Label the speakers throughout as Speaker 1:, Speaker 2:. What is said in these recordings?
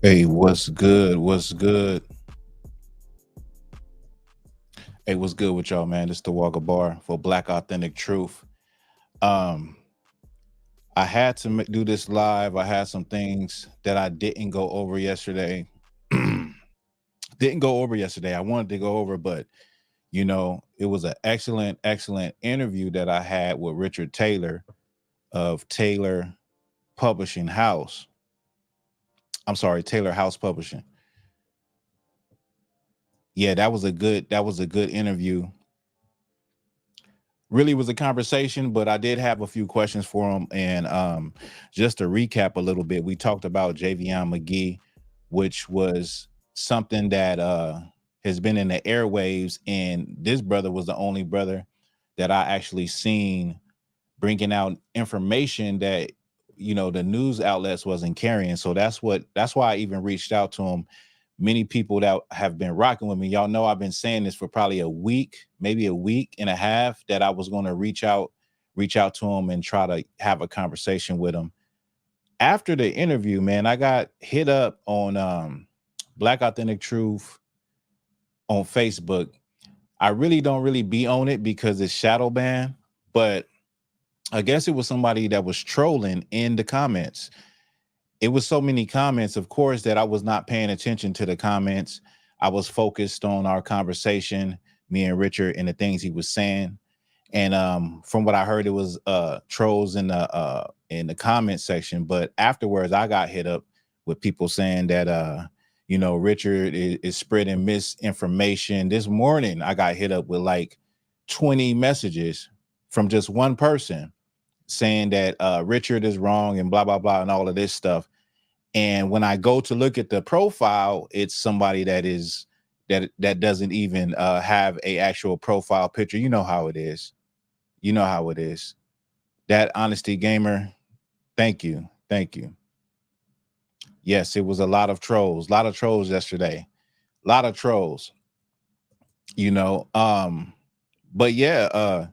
Speaker 1: Hey, what's good? What's good? Hey, what's good with y'all, man? This is Thawahgabar for Black Authentic Truth. Um, I had to do this live. I had some things that I didn't go over yesterday. Didn't go over yesterday. I wanted to go over, but it was an excellent interview that I had with Richard Taylor of Taylor Publishing House. I'm sorry, Taylor House Publishing. Yeah, that was a good interview. Really was a conversation, but I did have a few questions for him. And just to recap a little bit, we talked about Javion McGee, which was something that has been in the airwaves. And this brother was the only brother that I actually seen bringing out information that the news outlets wasn't carrying. So that's why I even reached out to him. Many people that have been rocking with me, y'all know I've been saying this for probably a week, maybe a week and a half, that I was going to reach out to him and try to have a conversation with him. After the interview, man, I got hit up on Black Authentic Truth on Facebook. I really don't really be on it because it's shadow ban, but I guess it was somebody that was trolling in the comments. It was so many comments, of course, that I was not paying attention to the comments. I was focused on our conversation, me and Richard, and the things he was saying. And from what I heard, it was trolls in the comment section. But afterwards, I got hit up with people saying that Richard is spreading misinformation. This morning, I got hit up with like 20 messages from just one person saying that Richard is wrong and blah, blah, blah, and all of this stuff. And when I go to look at the profile, it's somebody that doesn't even have a actual profile picture. You know how it is. You know how it is. That Honesty Gamer, thank you. Thank you. Yes, it was a lot of trolls yesterday. A lot of trolls, but yeah,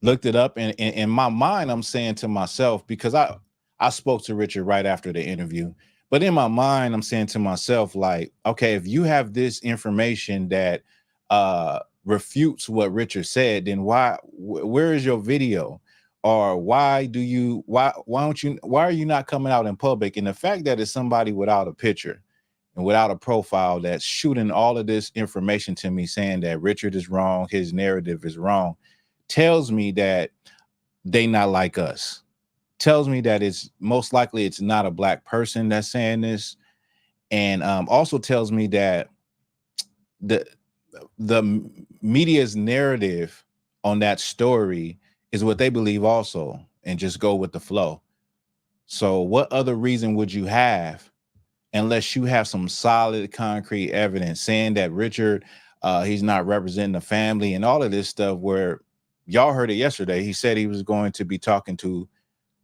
Speaker 1: looked it up, and in my mind, I'm saying to myself, because I spoke to Richard right after the interview, but in my mind, I'm saying to myself, like, okay, if you have this information that refutes what Richard said, then where is your video? Or why are you not coming out in public? And the fact that it's somebody without a picture, and without a profile that's shooting all of this information to me saying that Richard is wrong, his narrative is wrong, tells me that they not like us. Tells me that it's most likely it's not a black person that's saying this, and also tells me that the media's narrative on that story is what they believe also, and just go with the flow. So what other reason would you have unless you have some solid concrete evidence saying that Richard, he's not representing the family and all of this stuff, where y'all heard it yesterday. He said he was going to be talking to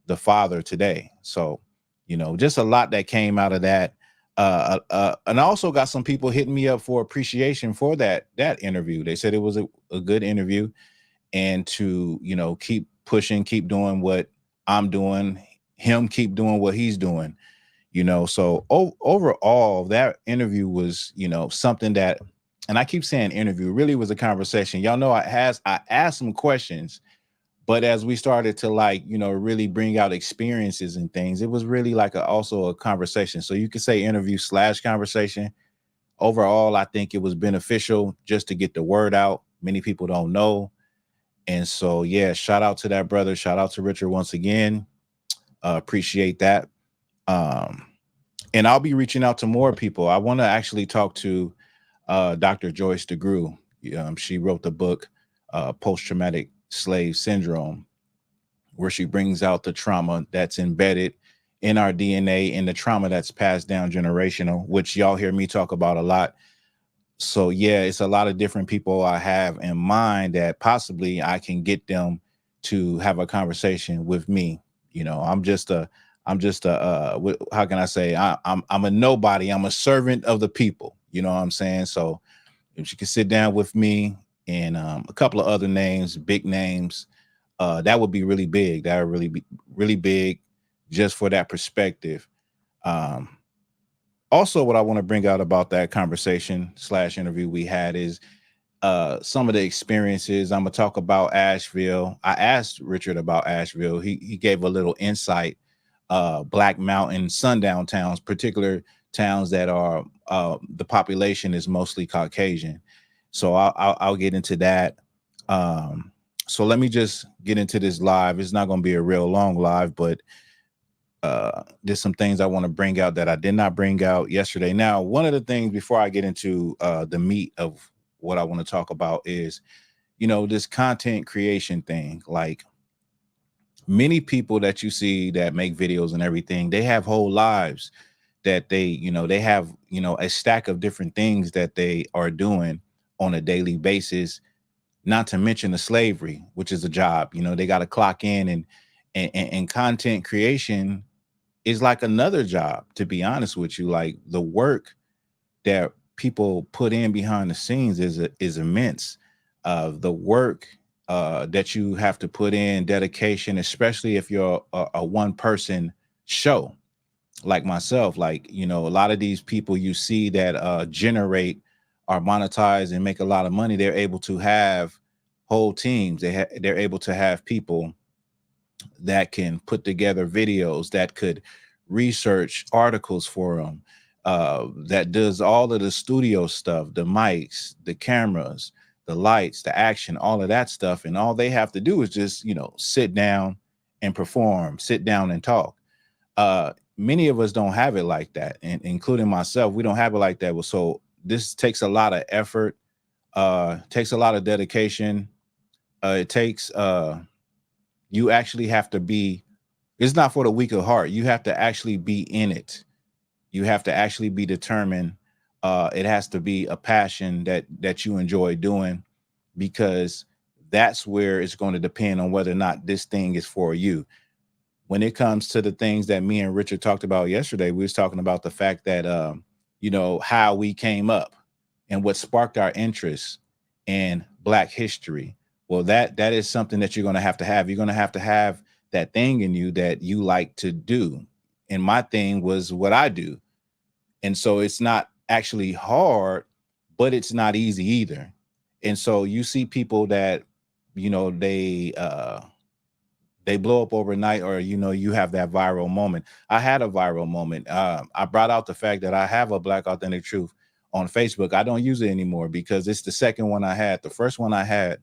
Speaker 1: the father today. So, just a lot that came out of that. And I also got some people hitting me up for appreciation for that interview. They said it was a good interview, and to, keep pushing, keep doing what I'm doing, him keep doing what he's doing. So overall, that interview was, something that, and I keep saying interview, really was a conversation. Y'all know I asked some questions, but as we started to really bring out experiences and things, it was really like also a conversation. So you could say interview / conversation. Overall, I think it was beneficial just to get the word out. Many people don't know. And so, yeah, shout out to that brother. Shout out to Richard once again. Appreciate that. And I'll be reaching out to more people. I want to actually talk to Dr. Joyce DeGruy. She wrote the book, Post-Traumatic Slave Syndrome, where she brings out the trauma that's embedded in our DNA and the trauma that's passed down generational, which y'all hear me talk about a lot. So, yeah, it's a lot of different people I have in mind that possibly I can get them to have a conversation with me. I'm just a how can I say, I'm a nobody. I'm a servant of the people. You know what I'm saying? So if you can sit down with me and a couple of other names, big names, that would be really big. That would really be really big just for that perspective. Also, what I want to bring out about that conversation / interview we had is some of the experiences. I'm gonna talk about Asheville. I asked Richard about Asheville. He gave a little insight. Black Mountain, Sundown towns, particular towns that are the population is mostly Caucasian. So I'll get into that. So let me just get into this live. It's not going to be a real long live, but there's some things I want to bring out that I did not bring out yesterday. Now, one of the things before I get into the meat of what I want to talk about is, this content creation thing. Like, many people that you see that make videos and everything, they have whole lives that they have, a stack of different things that they are doing on a daily basis, not to mention the slavery, which is a job. They got to clock in, and content creation is like another job, to be honest with you. Like, the work that people put in behind the scenes is immense. The work that you have to put in, dedication, especially if you're a one person show like myself. Like, a lot of these people you see that generate, are monetized and make a lot of money, they're able to have whole teams. They're able to have people that can put together videos, that could research articles for them, that does all of the studio stuff, the mics, the cameras, the lights, the action, all of that stuff. And all they have to do is just, sit down and perform, sit down and talk. Many of us don't have it like that, and including myself, we don't have it like that. So this takes a lot of effort, takes a lot of dedication. It takes, you actually have to be, it's not for the weak of heart. You have to actually be in it. You have to actually be determined. It has to be a passion that you enjoy doing, because that's where it's going to depend on whether or not this thing is for you. When it comes to the things that me and Richard talked about yesterday, we was talking about the fact that, how we came up and what sparked our interest in Black history. Well, that is something that you're going to have to have. You're going to have that thing in you that you like to do. And my thing was what I do. And so it's not actually hard, but it's not easy either. And so you see people that, they they blow up overnight, or you have that viral moment. I had a viral moment. I brought out the fact that I have a Black Authentic Truth on Facebook. I don't use it anymore because it's the second one I had. The first one I had,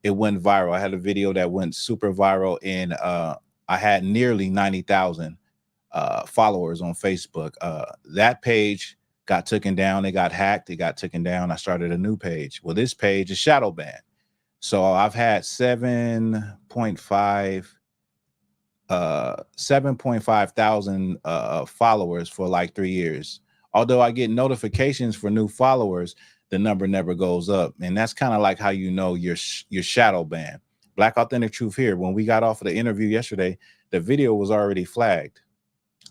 Speaker 1: it went viral. I had a video that went super viral, and I had nearly 90,000 followers on Facebook. That page got taken down. It got hacked. It got taken down. I started a new page. Well, this page is shadow banned. So I've had 7.5 thousand followers for like 3 years. Although I get notifications for new followers, the number never goes up. And that's kind of like how you're shadow banned. Black Authentic Truth here. When we got off of the interview yesterday, the video was already flagged.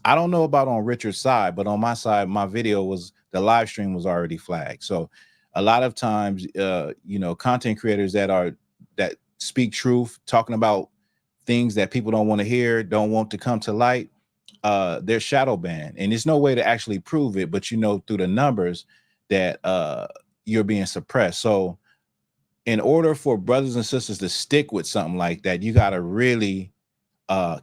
Speaker 1: I don't know about on Richard's side, but on my side, my video the live stream was already flagged. So a lot of times, content creators that speak truth, talking about things that people don't want to hear, don't want to come to light, they're shadow banned. And there's no way to actually prove it, but through the numbers that you're being suppressed. So in order for brothers and sisters to stick with something like that, you got to really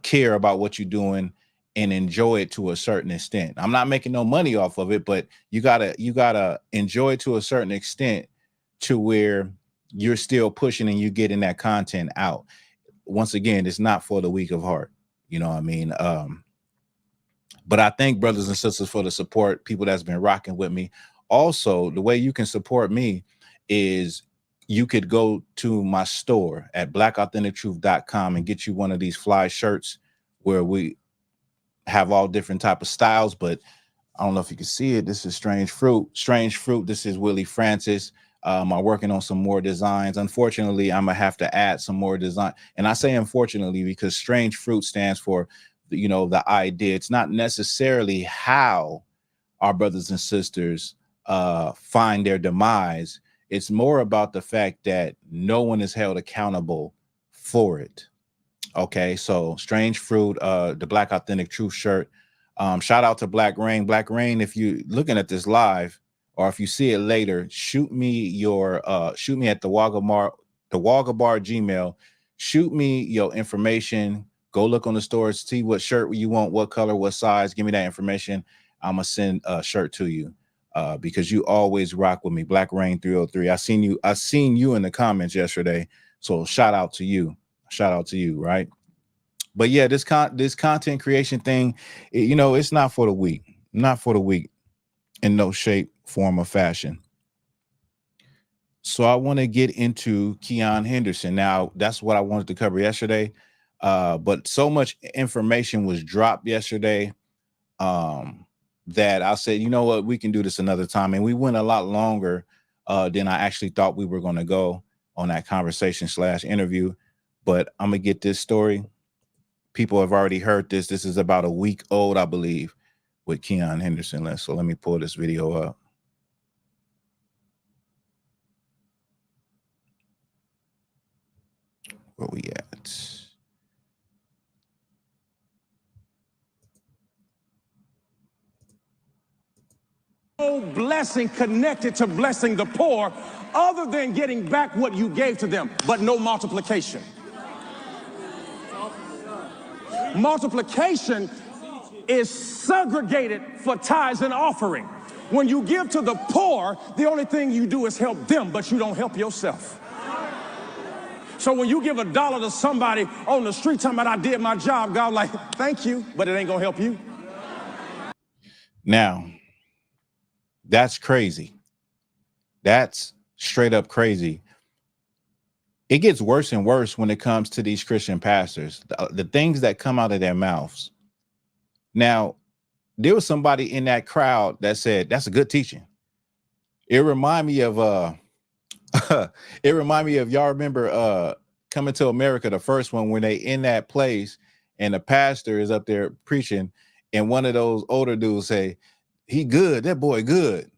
Speaker 1: care about what you're doing and enjoy it to a certain extent. I'm not making no money off of it, but you gotta enjoy it to a certain extent to where you're still pushing and you're getting that content out. Once again, it's not for the weak of heart. You know what I mean? But I thank brothers and sisters for the support, people that's been rocking with me. Also, the way you can support me is you could go to my store at blackauthentictruth.com and get you one of these fly shirts where we have all different type of styles. But I don't know if you can see it. This is Strange Fruit. This is Willie Francis. I'm working on some more designs. Unfortunately, I'm gonna have to add some more design. And I say unfortunately because Strange Fruit stands for, the idea. It's not necessarily how our brothers and sisters find their demise. It's more about the fact that no one is held accountable for it. Okay, so Strange Fruit, the Black Authentic Truth shirt. Shout out to Black Rain. Black Rain, if you're looking at this live or if you see it later, shoot me at the Thawahgabar Gmail. Shoot me your information. Go look on the stores, see what shirt you want, what color, what size. Give me that information. I'm gonna send a shirt to you because you always rock with me. Black Rain 303. I seen you in the comments yesterday. So shout out to you. Right? But yeah, this content creation thing, it's not for the weak. Not for the weak in no shape, form, or fashion. So I want to get into Keion Henderson. Now, that's what I wanted to cover yesterday. But so much information was dropped yesterday that I said, you know what, we can do this another time. And we went a lot longer than I actually thought we were going to go on that conversation / interview. But I'm going to get this story. People have already heard this. This is about a week old, I believe, with Keion Henderson. So let me pull this video up. Where we at?
Speaker 2: No blessing connected to blessing the poor other than getting back what you gave to them, but no multiplication. Multiplication is segregated for tithes and offering. When you give to the poor, the only thing you do is help them, but you don't help yourself. So when you give $1 to somebody on the street talking about I did my job, God like, thank you, but it ain't gonna help you.
Speaker 1: Now, that's crazy. That's straight up crazy. It gets worse and worse when it comes to these Christian pastors, the things that come out of their mouths. Now, there was somebody in that crowd that said, that's a good teaching. It reminded me of, y'all remember Coming to America, the first one, when they in that place and the pastor is up there preaching and one of those older dudes say, he good, that boy good.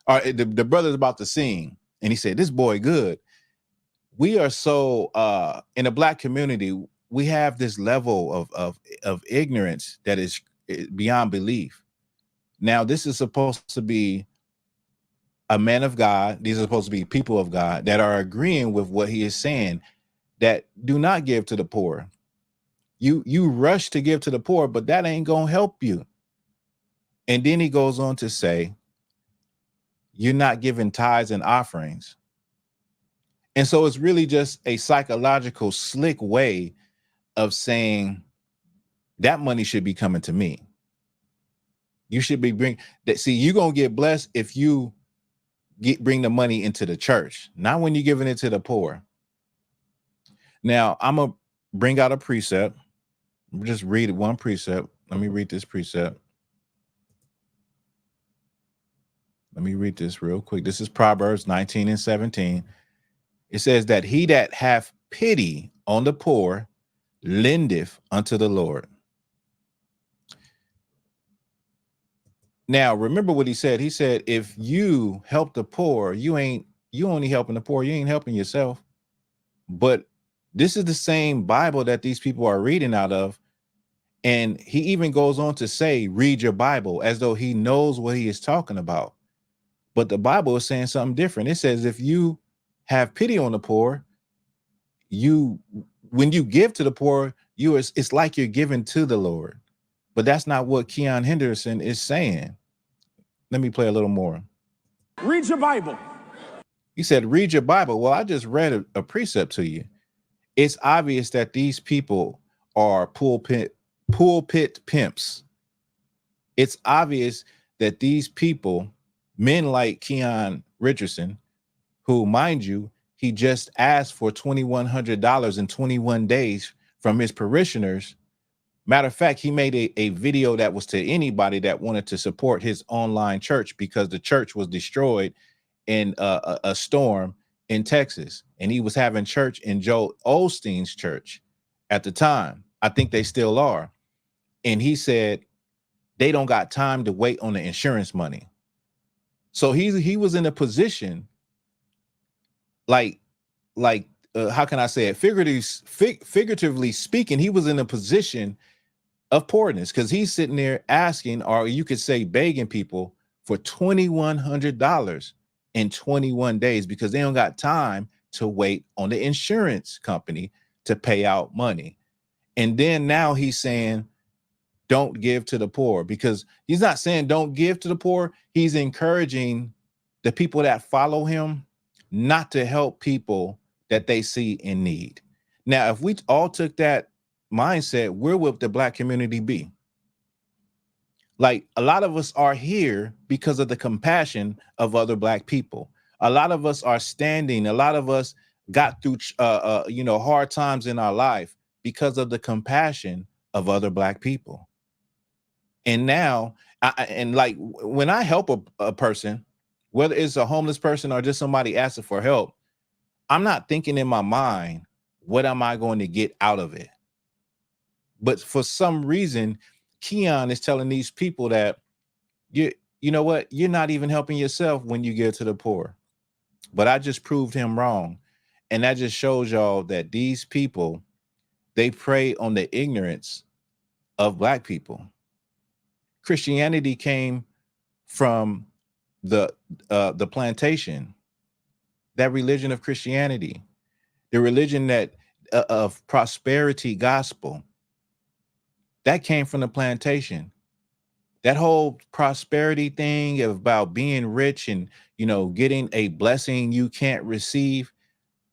Speaker 1: Or the brother's about to sing and he said, this boy good. We are so in the Black community, we have this level of ignorance that is beyond belief. Now, this is supposed to be a man of God. These are supposed to be people of God that are agreeing with what he is saying, that do not give to the poor. You rush to give to the poor, but that ain't gonna help you. And then he goes on to say, you're not giving tithes and offerings. And so it's really just a psychological slick way of saying that money should be coming to me. You should be bring that. See, you're gonna get blessed if you bring the money into the church, not when you're giving it to the poor. Now, I'm gonna bring out a precept. Just read one precept. Let me read this precept. Let me read this real quick. This is Proverbs 19 and 17. It says that he that hath pity on the poor lendeth unto the Lord. Now, remember what he said. He said, if you help the poor, you only helping the poor, you ain't helping yourself. But this is the same Bible that these people are reading out of. And he even goes on to say, read your Bible, as though he knows what he is talking about. But the Bible is saying something different. It says, if you have pity on the poor, when you give to the poor, it's like you're giving to the Lord. But that's not what Keion Henderson is saying. Let me play a little more.
Speaker 2: Read your Bible.
Speaker 1: He said, read your Bible. Well, I just read a precept to you. It's obvious that these people are pulpit pimps. It's obvious that these people, men like Keion Richardson, who, mind you, he just asked for $2,100 in 21 days from his parishioners. Matter of fact, he made a video that was to anybody that wanted to support his online church, because the church was destroyed in a storm in Texas. And he was having church in Joel Osteen's church at the time. I think they still are. And he said they don't got time to wait on the insurance money. So he was in a position like how can I say it? Figuratively speaking, he was in a position of poorness, because he's sitting there asking, or you could say begging people for $2,100 in 21 days, because they don't got time to wait on the insurance company to pay out money. And then now he's saying, don't give to the poor, because he's not saying don't give to the poor. He's encouraging the people that follow him not to help people that they see in need. Now, if we all took that mindset, where would the Black community be? Like, a lot of us are here because of the compassion of other Black people. A lot of us are standing. A lot of us got through, hard times in our life because of the compassion of other Black people. And now, when I help a person, whether it's a homeless person or just somebody asking for help, I'm not thinking in my mind, what am I going to get out of it? But for some reason, Keion is telling these people that you know what, you're not even helping yourself when you give to the poor. But I just proved him wrong. And that just shows y'all that these people, they prey on the ignorance of Black people. Christianity came from the plantation, that religion of Christianity, the religion that of prosperity gospel, that came from the plantation. That whole prosperity thing about being rich and, getting a blessing you can't receive,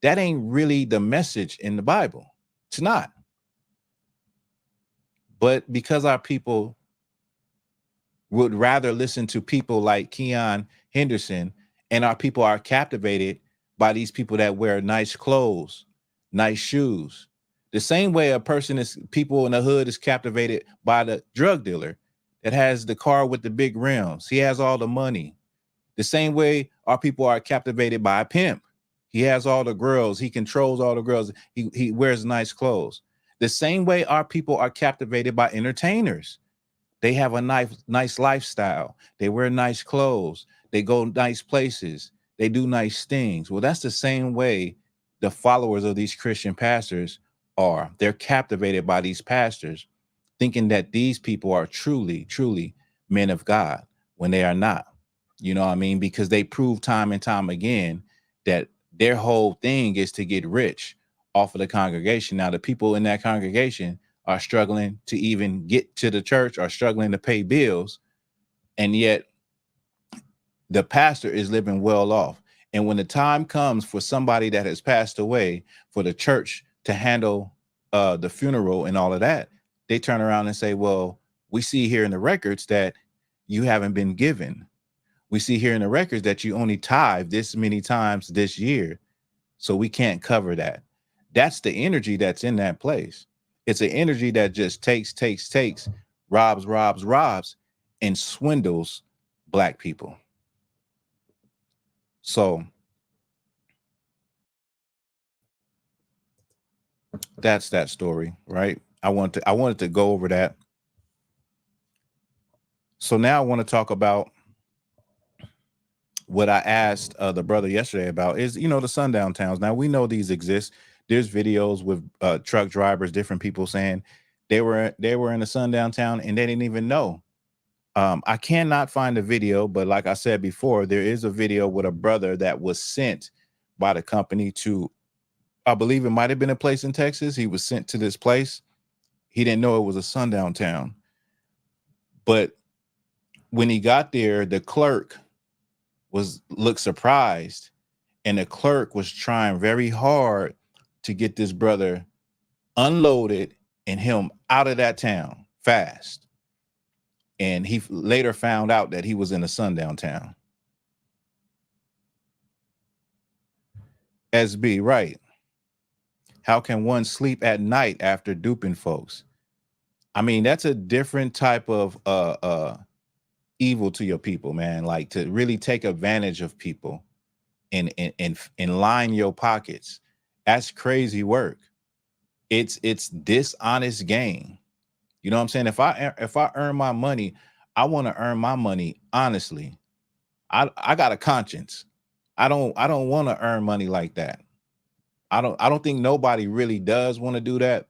Speaker 1: that ain't really the message in the Bible. It's not. But because our people would rather listen to people like Keion Henderson, and our people are captivated by these people that wear nice clothes, nice shoes. The same way people in the hood is captivated by the drug dealer that has the car with the big rims. He has all the money. The same way our people are captivated by a pimp. He has all the girls. He controls all the girls. He wears nice clothes. The same way our people are captivated by entertainers. They have a nice lifestyle. They wear nice clothes. They go nice places. They do nice things. Well, that's the same way the followers of these Christian pastors are. They're captivated by these pastors, thinking that these people are truly, truly men of God when they are not. You know what I mean? Because they prove time and time again that their whole thing is to get rich off of the congregation. Now, the people in that congregation are struggling to even get to the church, are struggling to pay bills, and yet the pastor is living well off. And when the time comes for somebody that has passed away, for the church to handle the funeral and all of that, they turn around and say, well, we see here in the records that you haven't been given. We see here in the records that you only tithe this many times this year. So we can't cover that. That's the energy that's in that place. It's an energy that just takes, robs, and swindles Black people. So that's that story, right? I wanted to go over that. So now I want to talk about what I asked the brother yesterday about is, the sundown towns. Now we know these exist. There's videos with truck drivers, different people saying they were in a sundown town and they didn't even know. I cannot find a video, but like I said before, there is a video with a brother that was sent by the company to, I believe it might have been a place in Texas. He was sent to this place. He didn't know it was a sundown town. But when he got there, the clerk looked surprised, and the clerk was trying very hard to get this brother unloaded and him out of that town fast. And he later found out that he was in a sundown town. SB, right. How can one sleep at night after duping folks? I mean, that's a different type of evil to your people, man. Like, to really take advantage of people and line your pockets. That's crazy work. It's dishonest gain. You know what I'm saying? If I earn my money, I want to earn my money honestly. I got a conscience. I don't want to earn money like that. I don't think nobody really does want to do that,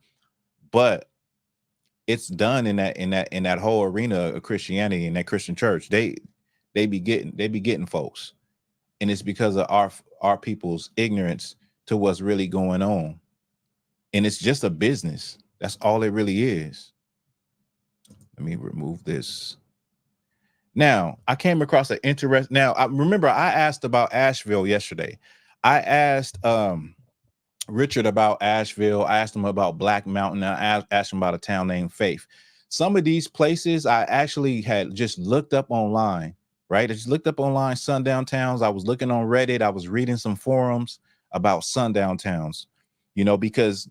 Speaker 1: but it's done in that whole arena of Christianity and that Christian church. They be getting folks. And it's because of our people's ignorance to what's really going on. And it's just a business. That's all it really is. Let me remove this. Now, I came across an interest. Now, I remember I asked about Asheville yesterday. I asked Richard about Asheville. I asked him about Black Mountain. I asked him about a town named Faith. Some of these places I actually had just looked up online, right? I just looked up online sundown towns. I was looking on Reddit. I was reading some forums about sundown towns, because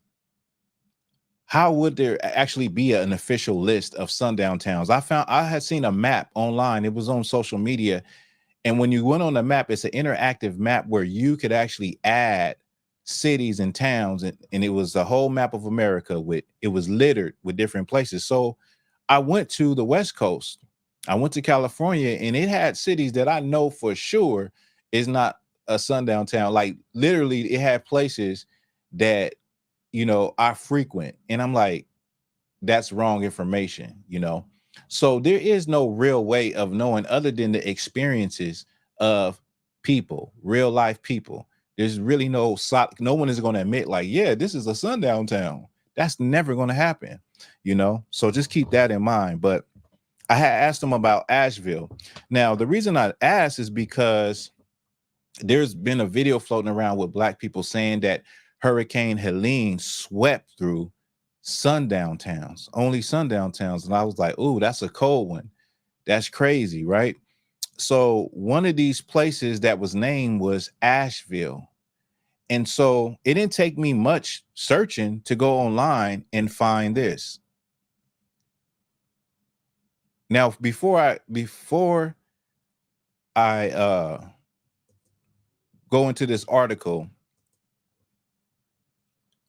Speaker 1: how would there actually be an official list of sundown towns? I had seen a map online. It was on social media. And when you went on the map, it's an interactive map where you could actually add cities and towns, and it was the whole map of America. It was littered with different places. So I went to the West Coast. I went to California, and it had cities that I know for sure is not a sundown town. Like, literally, it had places that I frequent, and I'm like, that's wrong information. So there is no real way of knowing other than the experiences of people, real life people. There's really no one is going to admit like, yeah, this is a sundown town. That's never going to happen, so just keep that in mind. But I had asked him about Asheville. Now, the reason I asked is because there's been a video floating around with Black people saying that Hurricane Helene swept through sundown towns, only sundown towns. And I was like, ooh, that's a cold one. That's crazy, right? So one of these places that was named was Asheville. And so it didn't take me much searching to go online and find this. Now, before I go into this article,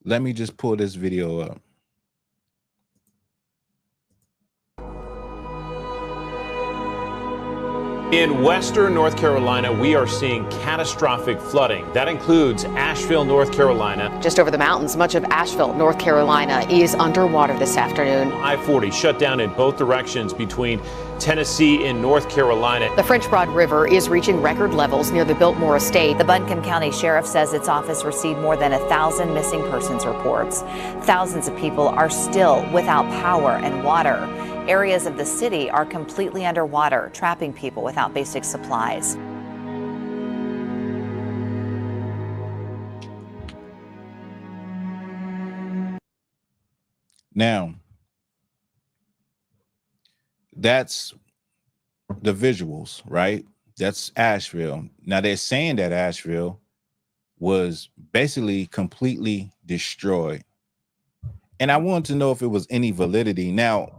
Speaker 1: let me just pull this video up.
Speaker 3: In western North Carolina, we are seeing catastrophic flooding. That includes Asheville, North Carolina.
Speaker 4: Just over the mountains, much of Asheville, North Carolina is underwater this afternoon.
Speaker 3: I-40 shut down in both directions between Tennessee and North Carolina.
Speaker 4: The French Broad River is reaching record levels near the Biltmore estate.
Speaker 5: The Buncombe County Sheriff says its office received more than 1,000 missing persons reports. Thousands of people are still without power and water. Areas of the city are completely underwater, trapping people without basic supplies.
Speaker 1: Now, that's the visuals, right? That's Asheville. Now, they're saying that Asheville was basically completely destroyed. And I wanted to know if it was any validity. Now,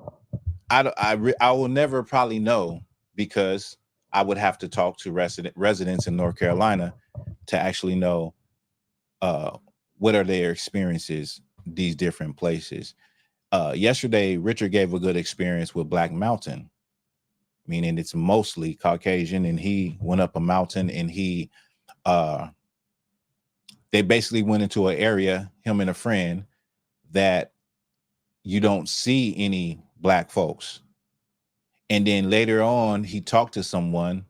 Speaker 1: I will never probably know, because I would have to talk to residents in North Carolina to actually know what are their experiences, these different places. Yesterday, Richard gave a good experience with Black Mountain, meaning it's mostly Caucasian, and he went up a mountain and they basically went into an area, him and a friend, that you don't see any Black folks. And then later on, he talked to someone,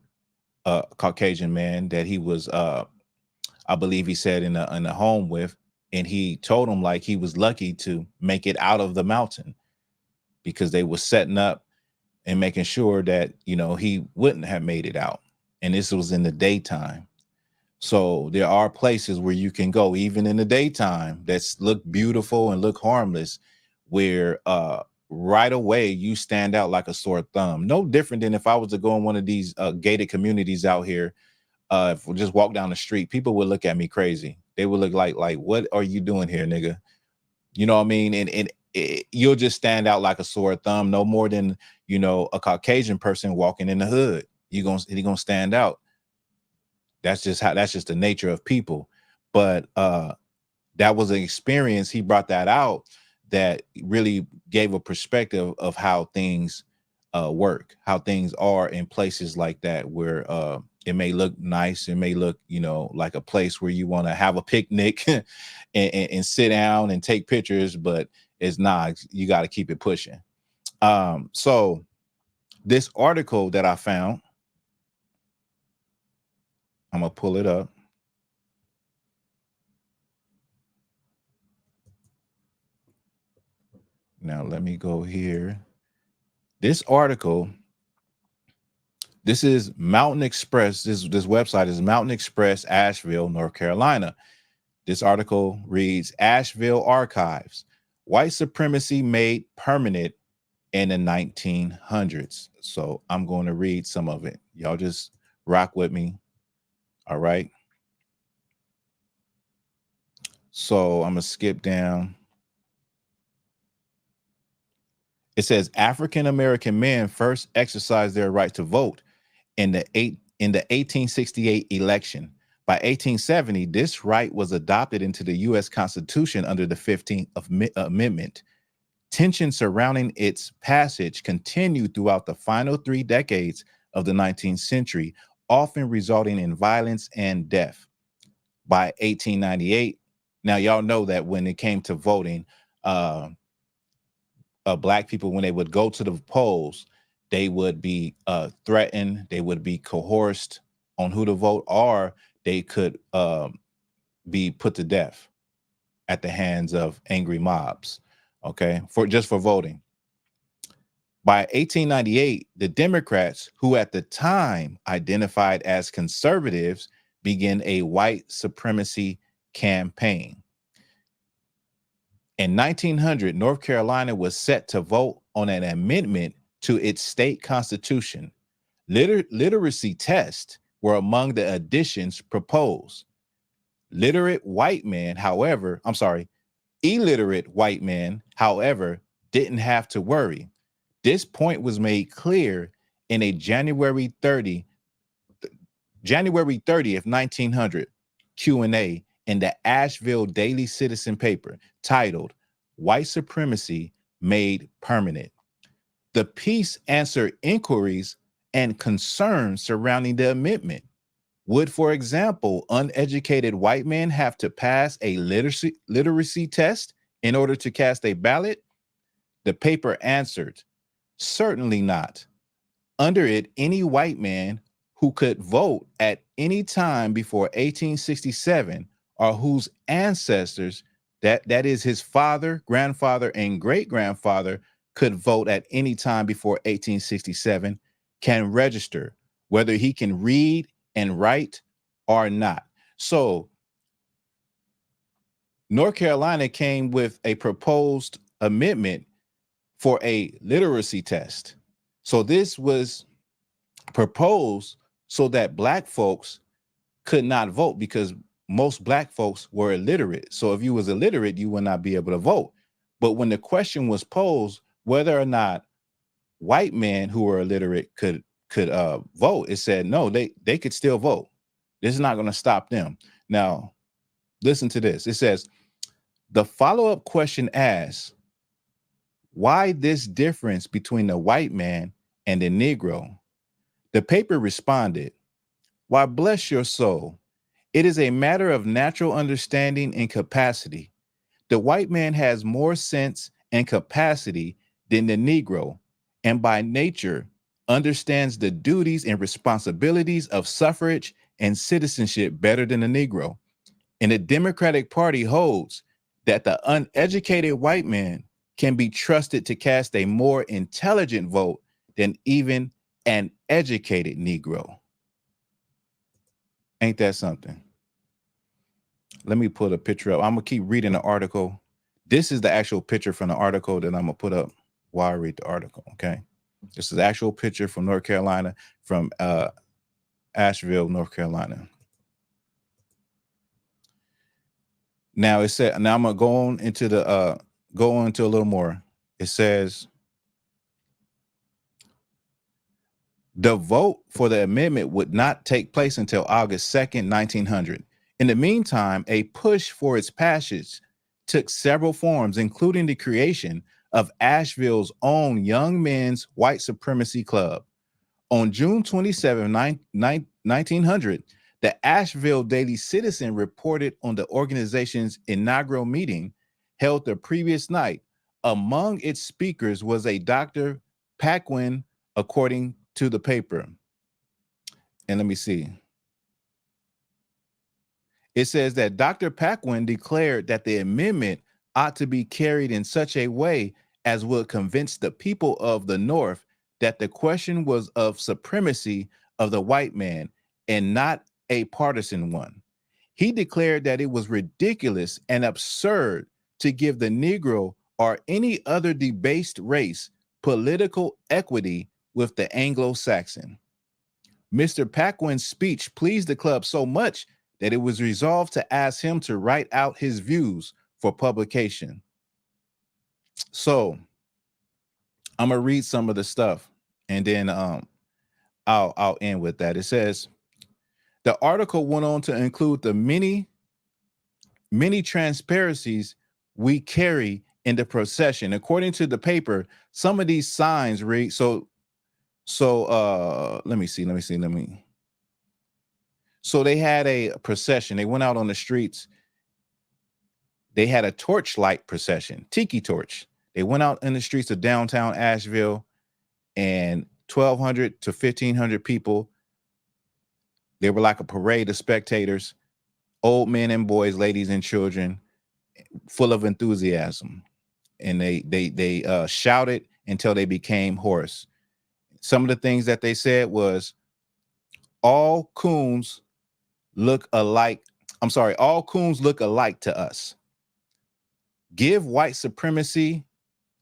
Speaker 1: a Caucasian man that he was, I believe he said in a home with, and he told him like he was lucky to make it out of the mountain because they were setting up and making sure that, you know, he wouldn't have made it out. And this was in the daytime. So there are places where you can go, even in the daytime, that's look beautiful and look harmless, where right away you stand out like a sore thumb. No different than if I was to go in one of these gated communities out here. If we just walk down the street, people would look at me crazy. They would look like, what are you doing here, nigga? You know what I mean? And you'll just stand out like a sore thumb, no more than, you know, a Caucasian person walking in the hood. You're gonna stand out. That's just the nature of people. But that was an experience. He brought that out that really gave a perspective of how things work, how things are in places like that, where it may look nice, it may look, you know, like a place where you want to have a picnic and sit down and take pictures, but it's not. You got to keep it pushing. So this article that I found, I'm gonna pull it up. Now let me go here. This article, this is Mountain Express. This website is Mountain Express, Asheville, North Carolina. This article reads, Asheville Archives, White Supremacy Made Permanent in the 1900s. So I'm going to read some of it. Y'all just rock with me. All right. So I'm going to skip down. It says African-American men first exercised their right to vote in the 1868 election. By 1870, this right was adopted into the U.S. Constitution under the 15th Amendment. Tension surrounding its passage continued throughout the final 3 decades of the 19th century, often resulting in violence and death. By 1898, now y'all know that when it came to voting, Black people, when they would go to the polls, they would be threatened, they would be coerced on who to vote, or they could be put to death at the hands of angry mobs, okay, for voting. By 1898, the Democrats, who at the time identified as conservatives, began a white supremacy campaign. In 1900, North Carolina was set to vote on an amendment to its state constitution. Literacy tests were among the additions proposed. Illiterate white men, however, didn't have to worry. This point was made clear in a January 30th, 1900 Q&A in the Asheville Daily Citizen paper titled White Supremacy Made Permanent. The piece answered inquiries and concerns surrounding the amendment. Would, for example, uneducated white men have to pass a literacy test in order to cast a ballot? The paper answered, certainly not. Under it, any white man who could vote at any time before 1867 or whose ancestors, that is his father, grandfather, and great-grandfather, could vote at any time before 1867 can register, whether he can read and write or not. So North Carolina came with a proposed amendment for a literacy test. So this was proposed so that black folks could not vote because most black folks were illiterate. So if you was illiterate, you would not be able to vote. But when the question was posed whether or not white men who were illiterate could vote, it said no, they could still vote. This is not going to stop them. Now, listen to this. It says, the follow-up question asks, why this difference between the white man and the Negro? The paper responded, why, bless your soul, it is a matter of natural understanding and capacity. The white man has more sense and capacity than the Negro, and by nature understands the duties and responsibilities of suffrage and citizenship better than the Negro. And the Democratic Party holds that the uneducated white man can be trusted to cast a more intelligent vote than even an educated Negro. Ain't that something? Let me put a picture up. I'm gonna keep reading the article. This is the actual picture from the article that I'm gonna put up while I read the article, okay? This is the actual picture from North Carolina, from Asheville, North Carolina. Now it said, now I'm gonna go on into the go into a little more. It says, the vote for the amendment would not take place until August 2nd, 1900. In the meantime, a push for its passage took several forms, including the creation of Asheville's own Young Men's White Supremacy Club. On June 27, 1900, the Asheville Daily Citizen reported on the organization's inaugural meeting held the previous night. Among its speakers was a Dr. Paquin, according to the paper. And let me see. It says that Dr. Paquin declared that the amendment ought to be carried in such a way as would convince the people of the North that the question was of supremacy of the white man and not a partisan one. He declared that it was ridiculous and absurd to give the Negro or any other debased race political equity with the Anglo-Saxon. Mr. Paquin's speech pleased the club so much that it was resolved to ask him to write out his views for publication. So I'm gonna read some of the stuff and then I'll end with that. It says, the article went on to include the many transparencies we carry in the procession. According to the paper, some of these signs read, so let me see. So they had a procession. They went out on the streets. They had a torchlight procession, tiki torch. They went out in the streets of downtown Asheville, and 1,200 to 1,500 people. They were like a parade of spectators, old men and boys, ladies and children, full of enthusiasm. And they shouted until they became hoarse. Some of the things that they said was, all coons look alike. All coons look alike to us. Give white supremacy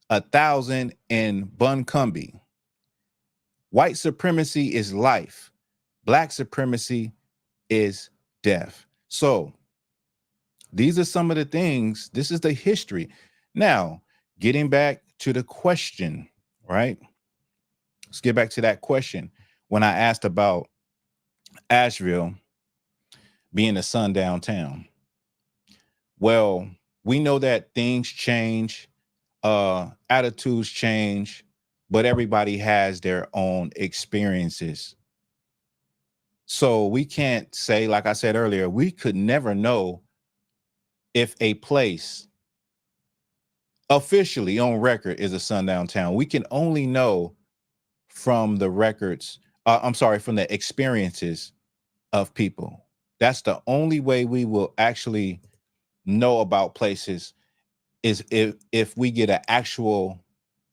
Speaker 1: 1,000 in Buncombe. White supremacy is life. Black supremacy is death. So these are some of the things. This is the history. Now, getting back to the question, right? Let's get back to that question. When I asked about Asheville being a sundown town. Well, we know that things change, attitudes change, but everybody has their own experiences. So we can't say, like I said earlier, we could never know if a place officially on record is a sundown town. We can only know from the records, from the experiences of people. That's the only way we will actually know about places, is if we get an actual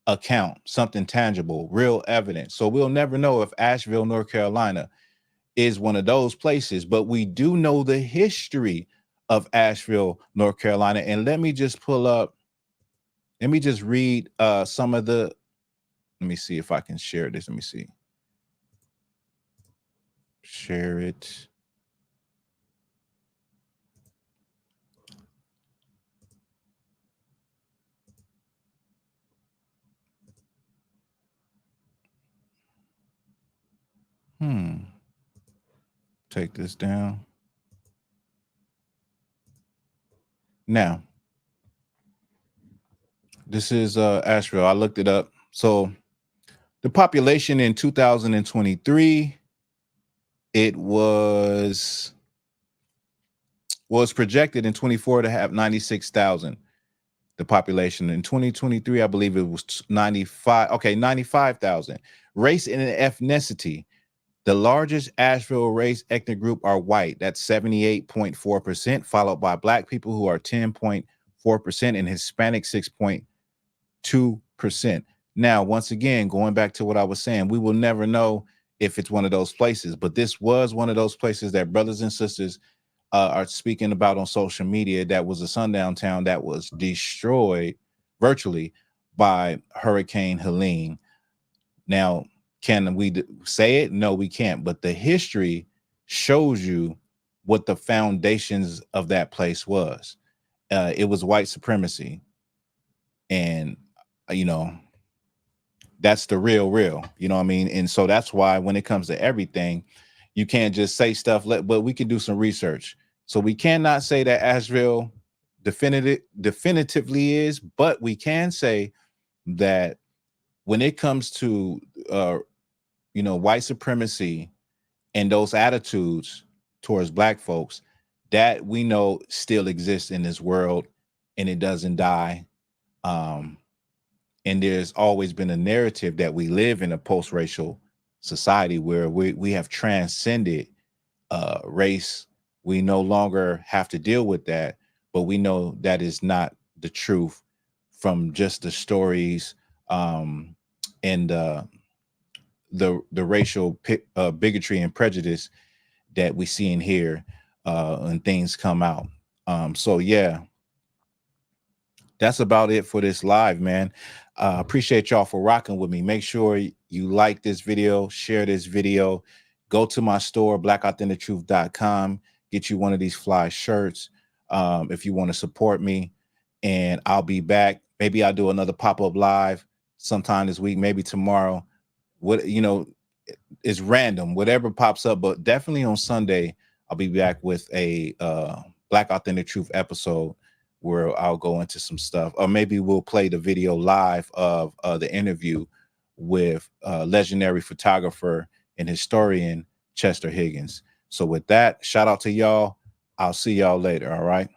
Speaker 1: account, something tangible, real evidence. So we'll never know if Asheville, North Carolina is one of those places, but we do know the history of Asheville, North Carolina. And let me just read some of the, let me see if I can share this. Let me see. Share it. Take this down. Now, this is Asheville. I looked it up. So the population in 2023, it was projected in 24 to have 96,000. The population in 2023, I believe it was 95. Okay, 95,000. Race and ethnicity. The largest Asheville race ethnic group are white. That's 78.4%, followed by black people who are 10.4% and Hispanic 6.2%. Now, once again, going back to what I was saying, we will never know if it's one of those places, but this was one of those places that brothers and sisters are speaking about on social media, that was a sundown town that was destroyed virtually by Hurricane Helene. Now, can we say it? No, we can't. But the history shows you what the foundations of that place was. It was white supremacy. And, that's the real, you know what I mean? And so that's why when it comes to everything, you can't just say stuff, but we can do some research. So we cannot say that Asheville definitively is, but we can say that when it comes to, white supremacy and those attitudes towards black folks, that we know still exists in this world and it doesn't die. And there's always been a narrative that we live in a post-racial society where we have transcended race. We no longer have to deal with that, but we know that is not the truth from just the stories and the racial bigotry and prejudice that we see in here and things come out. So yeah, that's about it for this live, man. Appreciate y'all for rocking with me. Make sure you like this video, share this video, go to my store, BlackAuthenticTruth.com, get you one of these fly shirts if you want to support me. And I'll be back. Maybe I'll do another pop-up live sometime this week, maybe tomorrow. It's random, whatever pops up, but definitely on Sunday, I'll be back with a Black Authentic Truth episode where I'll go into some stuff, or maybe we'll play the video live of the interview with legendary photographer and historian Chester Higgins. So with that, shout out to y'all. I'll see y'all later. All right.